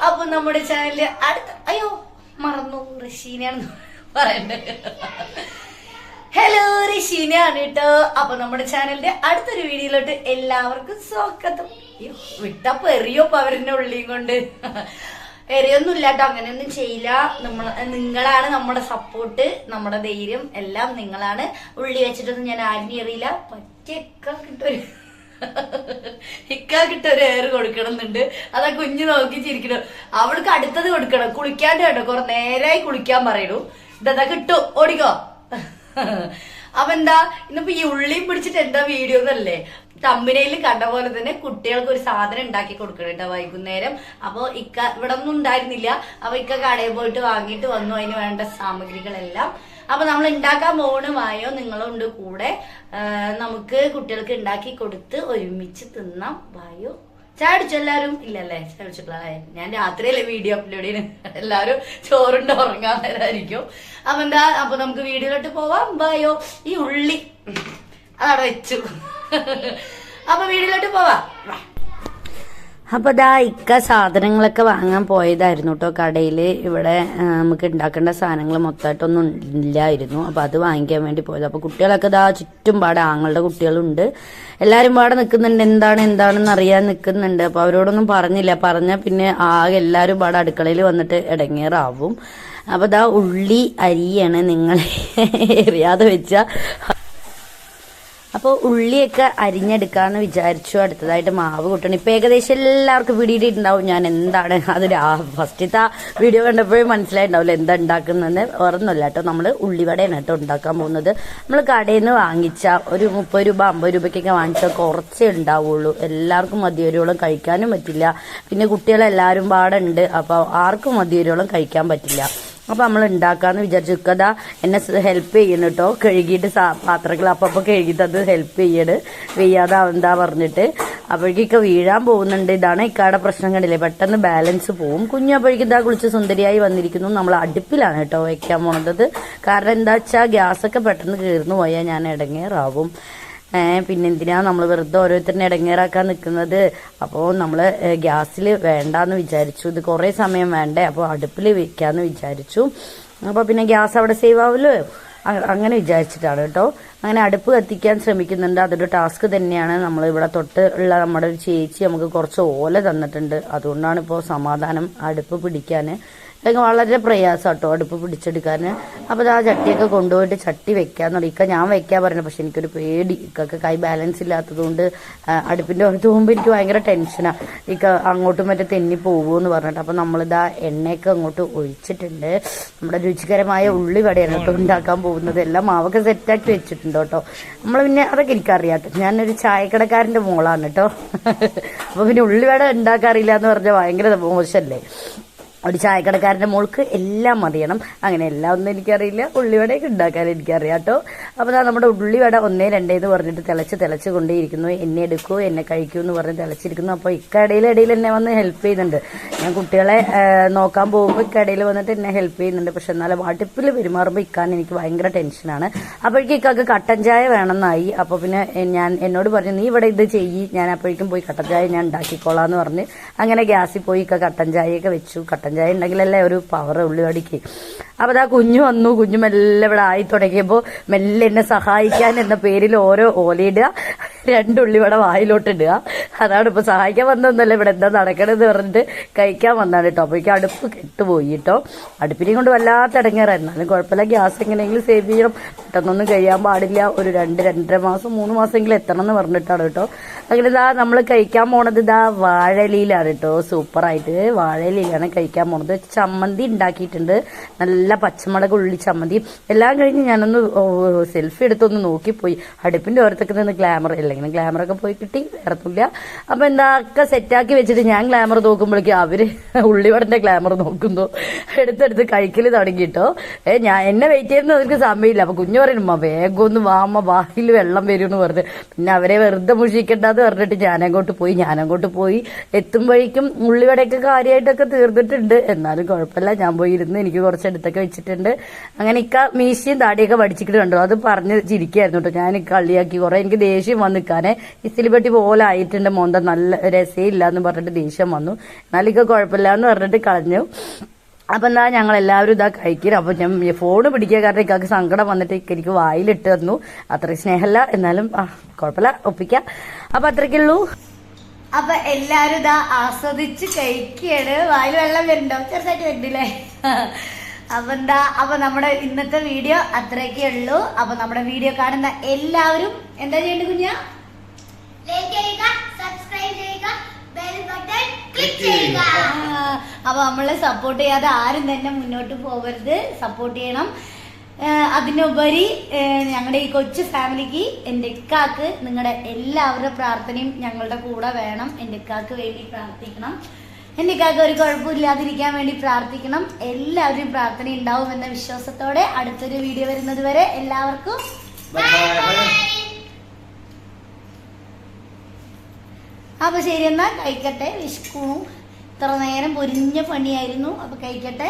അപ്പൊ നമ്മുടെ ചാനലില് അടുത്ത അയ്യോ മറന്നു ഋഷീനാണ് പറയണ്ടേ. ഹലോ ഋഷീനാണ് കേട്ടോ. അപ്പൊ നമ്മുടെ ചാനലിന്റെ അടുത്തൊരു വീഡിയോയിലോട്ട് എല്ലാവർക്കും സ്വാഗതം. വിട്ടപ്പോ എറിയോപ്പോ അവരുടെ ഉള്ളിയും കൊണ്ട് എറിയൊന്നും ഇല്ലാട്ടോ, അങ്ങനെയൊന്നും ചെയ്യില്ല. നിങ്ങളാണ് നമ്മുടെ സപ്പോർട്ട്, നമ്മുടെ ധൈര്യം എല്ലാം നിങ്ങളാണ്. ഉള്ളി വെച്ചിട്ടൊന്നും ഞാൻ ആരും എറിയില്ല. ഇക്കാക്കിട്ടൊരു എയർ കൊടുക്കണമെന്നുണ്ട്. അതാ കുഞ്ഞു നോക്കി ചിരിക്കണം. അവൾക്ക് അടുത്തത് കൊടുക്കണം. കുളിക്കാണ്ട് കേട്ടോ, കുറെ നേരായി കുളിക്കാൻ പറയണു. ഇതാ കിട്ടു ഓടിക്കോ. അപ്പൊ എന്താ ഇന്നിപ്പോ ഈ ഉള്ളിയും പിടിച്ചിട്ട് എന്താ വീഡിയോ എന്നല്ലേ, തമ്മിനയിൽ കണ്ട പോലെ തന്നെ കുട്ടികൾക്ക് ഒരു സാധനം ഉണ്ടാക്കി കൊടുക്കണം കേട്ടോ വൈകുന്നേരം. അപ്പൊ ഇക്ക ഇവിടെ ഒന്നും ഉണ്ടായിരുന്നില്ല. അപ്പൊ ഇക്ക കടയിൽ പോയിട്ട് വാങ്ങിയിട്ട് വന്നു അതിന് വേണ്ട സാമഗ്രികളെല്ലാം. അപ്പൊ നമ്മൾ ഉണ്ടാക്കാൻ പോകണമായോ നിങ്ങളുണ്ട് കൂടെ. നമുക്ക് കുട്ടികൾക്ക് ഉണ്ടാക്കി കൊടുത്ത് ഒരുമിച്ച് തിന്നാം. വായോ. ചായ അടിച്ചു എല്ലാരും? ഇല്ലല്ലേ, ചായ അടിച്ചിട്ടില്ല. ഞാൻ രാത്രിയല്ലേ വീഡിയോ അപ്ലോഡ് ചെയ്യുന്നത്. എല്ലാരും ചോറുണ്ട് ഉറങ്ങാൻ നേരമായിരിക്കും. അപ്പൊ എന്താ, അപ്പൊ നമുക്ക് വീഡിയോയിലോട്ട് പോവാം. വായോ. ഈ ഉള്ളി അതവിടെ വെച്ചു. അപ്പൊ വീഡിയോയിലോട്ട് പോവാം. അപ്പൊ ദാ ഇക്ക സാധനങ്ങളൊക്കെ വാങ്ങാൻ പോയതായിരുന്നു കേട്ടോ കടയില്. ഇവിടെ നമുക്ക് ഉണ്ടാക്കേണ്ട സാധനങ്ങൾ മൊത്തമായിട്ടൊന്നും ഇല്ലായിരുന്നു. അപ്പൊ അത് വാങ്ങിക്കാൻ വേണ്ടി പോയത്. അപ്പൊ കുട്ടികളൊക്കെ ദാ ചുറ്റും പാടെ ആങ്ങളുടെ കുട്ടികളുണ്ട്. എല്ലാരും പാടെ നിൽക്കുന്നുണ്ട്. എന്താണെന്ന് അറിയാൻ നിൽക്കുന്നുണ്ട്. അപ്പൊ അവരോടൊന്നും പറഞ്ഞില്ല. പറഞ്ഞാൽ പിന്നെ ആകെ എല്ലാരും പാടെ അടുക്കളയിൽ വന്നിട്ട് ഇടങ്ങേറാവും. അപ്പൊ ദാ ഉള്ളി അരിയാണ്, നിങ്ങൾ എറിയാതെ വെച്ച. അപ്പോൾ ഉള്ളിയൊക്കെ അരിഞ്ഞെടുക്കാന്ന് വിചാരിച്ചു. അടുത്തതായിട്ട് മാവ് കൂട്ടണം. ഇപ്പൊ ഏകദേശം എല്ലാവർക്കും പിടിയിട്ടുണ്ടാവും ഞാൻ എന്താണ് അത്. ഫസ്റ്റത്തെ വീഡിയോ കണ്ടപ്പോഴേ മനസ്സിലായിട്ടുണ്ടാവില്ല എന്താ ഉണ്ടാക്കുന്നതെന്ന്. ഓർമ്മല്ല കേട്ടോ, നമ്മൾ ഉള്ളിവടയാണ് കേട്ടോ ഉണ്ടാക്കാൻ പോകുന്നത്. നമ്മൾ കടയിൽ നിന്ന് വാങ്ങിച്ച ഒരു 30 രൂപ 50 രൂപയ്ക്കൊക്കെ വാങ്ങിച്ചാൽ കുറച്ചേ ഉണ്ടാവുള്ളൂ. എല്ലാവർക്കും മതിവരോളം കഴിക്കാനും പറ്റില്ല. പിന്നെ കുട്ടികളെല്ലാവരും പാടുണ്ട്. അപ്പോൾ ആർക്കും മതിവരോളം കഴിക്കാൻ പറ്റില്ല. അപ്പൊ നമ്മൾ ഉണ്ടാക്കാന്ന് വിചാരിച്ചു. കഥ എന്നെ ഹെൽപ്പ് ചെയ്യണം കേട്ടോ. കഴുകിയിട്ട് പാത്രങ്ങൾ അപ്പൊ കഴുകിയിട്ട് അത് ഹെൽപ്പ് ചെയ്യണ്, വെയ്യാതെ എന്താ പറഞ്ഞിട്ട്. അപ്പോഴേക്കൊക്കെ വീഴാൻ പോകുന്നുണ്ട്. ഇതാണ് ഇക്കാടെ പ്രശ്നം, കണ്ടില്ലേ, പെട്ടെന്ന് ബാലൻസ് പോവും. കുഞ്ഞപ്പോഴേക്കും ഇതാ കുളിച്ച് സുന്ദരിയായി വന്നിരിക്കുന്നു. നമ്മൾ അടുപ്പിലാണ് കേട്ടോ വെക്കാൻ പോണത്. കാരണം എന്താ വെച്ചാൽ ഗ്യാസൊക്കെ പെട്ടെന്ന് കീർന്നു പോയാൽ ഞാൻ ഇടങ്ങേറാവും. പിന്നെ എന്തിനാ നമ്മൾ വെറുതെ ഓരോരുത്തരിനെ ഇടങ്ങേറാക്കാൻ നിൽക്കുന്നത്. അപ്പോൾ നമ്മൾ ഗ്യാസിൽ വേണ്ടാന്ന് വിചാരിച്ചു. ഇത് കുറേ സമയം വേണ്ടേ, അപ്പോൾ അടുപ്പിൽ വെക്കാന്ന് വിചാരിച്ചു. അപ്പോൾ പിന്നെ ഗ്യാസ് അവിടെ സേവ് ആവുമല്ലോ, അങ്ങനെ വിചാരിച്ചിട്ടാണ് കേട്ടോ. അങ്ങനെ അടുപ്പ് കത്തിക്കാൻ ശ്രമിക്കുന്നുണ്ട്. അതൊരു ടാസ്ക് തന്നെയാണ്. നമ്മൾ ഇവിടെ തൊട്ട് ഉള്ള നമ്മുടെ ഒരു ചേച്ചി നമുക്ക് കുറച്ച് ഓല തന്നിട്ടുണ്ട്. അതുകൊണ്ടാണ് ഇപ്പോൾ സമാധാനം അടുപ്പ് പിടിക്കാൻ. അല്ലെങ്കിൽ വളരെ പ്രയാസം കേട്ടോ അടുപ്പ് പിടിച്ചെടുക്കാൻ. അപ്പോൾ ആ ചട്ടിയൊക്കെ കൊണ്ടുപോയിട്ട് ചട്ടി വെക്കാന്ന് പറയും. ഇക്ക ഞാൻ വെക്കാൻ പറയുന്നത്, പക്ഷെ എനിക്കൊരു പേടി. ഇക്കൊക്കെ കൈ ബാലൻസ് ഇല്ലാത്തത് കൊണ്ട് അടുപ്പിന്റെ പുറത്ത് പോകുമ്പോൾ എനിക്ക് ഭയങ്കര ടെൻഷനാണ്. ഇക്ക അങ്ങോട്ടും മറ്റേ തെന്നി പോകുമെന്ന് പറഞ്ഞിട്ട്. അപ്പോൾ നമ്മളിതാ എണ്ണയൊക്കെ അങ്ങോട്ട് ഒഴിച്ചിട്ടുണ്ട്. നമ്മുടെ രുചികരമായ ഉള്ളിവടയാണ് കേട്ടോ ഉണ്ടാക്കാൻ പോകുന്നത്. എല്ലാം മാവൊക്കെ സെറ്റാക്കി വെച്ചിട്ടുണ്ട് കേട്ടോ. നമ്മൾ പിന്നെ അതൊക്കെ എനിക്കറിയാട്ടോ, ഞാനൊരു ചായക്കടക്കാരന്റെ മോളാണ് കേട്ടോ. അപ്പോൾ പിന്നെ ഉള്ളിവട ഉണ്ടാക്കാറില്ല എന്ന് പറഞ്ഞാൽ ഭയങ്കര മോശമല്ലേ. ഒരു ചായക്കടക്കാരൻ്റെ മോൾക്ക് എല്ലാം അറിയണം. അങ്ങനെ എല്ലാം ഒന്നും എനിക്കറിയില്ല. ഉള്ളിവടയൊക്കെ ഉണ്ടാക്കാൻ എനിക്കറിയാം കേട്ടോ. അപ്പോൾ നമ്മുടെ ഉള്ളിവട 1 2 എന്ന് പറഞ്ഞിട്ട് തിളച്ച് കൊണ്ടേയിരിക്കുന്നു. എന്നെ എടുക്കൂ എന്നെ കഴിക്കൂ എന്ന് പറഞ്ഞ് തിളച്ചിരിക്കുന്നു. അപ്പോൾ ഇടയിൽ എന്നെ വന്ന് ഹെൽപ്പ് ചെയ്യുന്നുണ്ട്. ഞാൻ കുട്ടികളെ നോക്കാൻ പോകുമ്പോൾ ഇടയിൽ വന്നിട്ട് എന്നെ ഹെൽപ്പ് ചെയ്യുന്നുണ്ട്. പക്ഷെ എന്നാലും അടുപ്പിൽ പെരുമാറുമ്പോൾ ഇക്കാൻ എനിക്ക് ഭയങ്കര ടെൻഷനാണ്. അപ്പോഴേക്കും ഇക്കാക്ക് കട്ടൻ ചായ വേണമെന്നായി. അപ്പോൾ പിന്നെ എന്നോട് പറഞ്ഞു, നീ ഇവിടെ ഇത് ചെയ്യ്, ഞാൻ അപ്പോഴേക്കും പോയി കട്ടൻ ചായ ഞാൻ ഉണ്ടാക്കിക്കോളാന്ന് പറഞ്ഞ് അങ്ങനെ ഗ്യാസിൽ പോയി ഇക്ക കട്ടൻ ചായയൊക്കെ വെച്ചു. കട്ടൻ ചായ ഉണ്ടെങ്കിലല്ലേ ഒരു പവർ ഉള്ളിവടിക്ക്. അപ്പൊ അതാ കുഞ്ഞു വന്നു. കുഞ്ഞു മെല്ലെ ഇവിടെ ആയി തുടങ്ങിയപ്പോൾ മെല്ലെ എന്നെ സഹായിക്കാൻ എന്ന പേരിൽ ഓരോ ഓലയിടുക, 2 ഉള്ളിവട വായിലോട്ട് ഇടുക. അതാണ് ഇപ്പൊ സഹായിക്കാൻ വന്നൊന്നല്ല, ഇവിടെ എന്താ നടക്കണമെന്ന് പറഞ്ഞിട്ട് കഴിക്കാൻ വന്നാണ് കേട്ടോ. അപ്പോഴേക്കും അടുപ്പ് കെട്ടുപോയി കേട്ടോ. അടുപ്പിനെയും കൊണ്ട് വല്ലാത്ത ഇടങ്ങേറായിരുന്നു. എന്നാലും കുഴപ്പമില്ല, ഗ്യാസ് എങ്ങനെയെങ്കിലും സേവ് ചെയ്യണം. പെട്ടെന്നൊന്നും കഴിയാൻ പാടില്ല. ഒരു 2-2.5 മാസം 3 മാസമെങ്കിലും എത്തണം എന്ന് പറഞ്ഞിട്ടാണ് കേട്ടോ. അങ്ങനെ ഇതാ നമ്മൾ കഴിക്കാൻ പോണത് ഇതാ വാഴയിലാണ് കേട്ടോ. സൂപ്പറായിട്ട് വാഴയിലാണ് കഴിക്കാൻ പോണത്. ചമ്മന്തി ഉണ്ടാക്കിയിട്ടുണ്ട്, നല്ല പച്ചമുളക് ഉള്ളി ചമ്മന്തി. എല്ലാം കഴിഞ്ഞ് ഞാനൊന്ന് സെൽഫി എടുത്തൊന്ന് നോക്കിപ്പോയി. അടുപ്പിന്റെ ഓരത്തൊക്കെ നിന്ന് ഗ്ലാമർ ഇല്ലെങ്കിലും ഗ്ലാമറൊക്കെ പോയി കിട്ടി, വേറൊന്നുമില്ല. അപ്പൊ എന്താക്കെ സെറ്റാക്കി വെച്ചിട്ട് ഞാൻ ഗ്ലാമർ നോക്കുമ്പോഴേക്കും അവര് ഉള്ളിവടന്റെ ഗ്ലാമർ നോക്കുന്നു. എടുത്തെടുത്ത് കഴിക്കല് തുടങ്ങിട്ടോ. ഞാൻ എന്നെ വെയിറ്റ് ചെയ്യുന്ന അവർക്ക് സമയമില്ല. അപ്പൊ കുഞ്ഞു പറയുമ്പോ വേഗം ഒന്ന് വാമ്മ വായിൽ വെള്ളം വരും എന്ന് പറഞ്ഞ് പിന്നെ അവരെ വെറുതെ മുഷിക്കണ്ടെന്ന് പറഞ്ഞിട്ട് ഞാനങ്ങോട്ട് പോയി എത്തുമ്പോഴേക്കും ഉള്ളിവടയൊക്കെ കാര്യമായിട്ടൊക്കെ തീർന്നിട്ടുണ്ട്. എന്നാലും കുഴപ്പമില്ല, ഞാൻ പോയി ഇരുന്ന് എനിക്ക് കുറച്ചെടുത്തൊക്കെ വെച്ചിട്ടുണ്ട്. അങ്ങനെ ഇക്ക മീശയും താടിയൊക്കെ പഠിച്ചിട്ട് കണ്ടു. അത് പറഞ്ഞ് ചിരിക്കായിരുന്നു കേട്ടോ. ഞാൻ കളിയാക്കി കുറെ, എനിക്ക് ദേഷ്യം വന്ന് എടുക്കാനേ ഇസ്തിലിപ്പെട്ടി പോലെ ആയിട്ടുണ്ട് മോന്ത നല്ല രസയില്ല എന്ന് പറഞ്ഞിട്ട് ദേഷ്യം വന്നു. എന്നാലും ഇക്ക കുഴപ്പമില്ല എന്ന് പറഞ്ഞിട്ട് കളഞ്ഞു. അപ്പൊ എന്താ ഞങ്ങൾ എല്ലാവരും ഇതാ കഴിക്കണം. അപ്പൊ ഞാൻ ഫോണ് പിടിക്കുക കാരണം ഇക്കാക്ക് സങ്കടം വന്നിട്ട് എനിക്ക് വായിലിട്ട് തന്നു. അത്രയും സ്നേഹമല്ല, എന്നാലും കുഴപ്പമില്ല, ഒപ്പിക്കാം. അപ്പൊ അത്രയ്ക്കുള്ളൂ. അപ്പൊ എല്ലാരും ഇതാ ആസ്വദിച്ച് കഴിക്കുകയാണ്. വായിൽ വെള്ളം വരുന്നുണ്ടോ? ചെറുതായിട്ട് വരുന്നില്ലേ? അപ്പൊ നമ്മുടെ ഇന്നത്തെ വീഡിയോ അത്രയൊക്കെ ഉള്ളൂ. അപ്പൊ നമ്മുടെ വീഡിയോ കാണുന്ന എല്ലാവരും എന്താ ചെയ്യേണ്ടത് കുഞ്ഞാ? ലൈക്ക് ചെയ്യുക, സബ്സ്ക്രൈബ് ചെയ്യുക, ബെൽ ബട്ടൺ ക്ലിക്ക് ചെയ്യുക. അപ്പൊ നമ്മളെ സപ്പോർട്ട് ചെയ്യാതെ ആരും തന്നെ മുന്നോട്ട് പോകരുത്, സപ്പോർട്ട് ചെയ്യണം. അതിനുപരി ഞങ്ങളുടെ ഈ കൊച്ചു ഫാമിലിക്ക് എൻ്റെ ഇക്കാക്ക് നിങ്ങളുടെ എല്ലാവരുടെ പ്രാർത്ഥനയും ഞങ്ങളുടെ കൂടെ വേണം. എൻ്റെ ഇക്കാക്ക് വേണ്ടി പ്രാർത്ഥിക്കണം. എൻ്റെ ഇക്കാക്ക് ഒരു കുഴപ്പമില്ലാതിരിക്കാൻ വേണ്ടി പ്രാർത്ഥിക്കണം. എല്ലാവരും പ്രാർത്ഥന ഉണ്ടാവും എന്ന വിശ്വാസത്തോടെ അടുത്തൊരു വീഡിയോ വരുന്നത് വരെ എല്ലാവർക്കും അപ്പൊ ശരി, എന്നാ കഴിക്കട്ടെ. വിശക്കുന്നു. ഇത്ര നേരം പൊരിഞ്ഞ പണിയായിരുന്നു. അപ്പൊ കഴിക്കട്ടെ.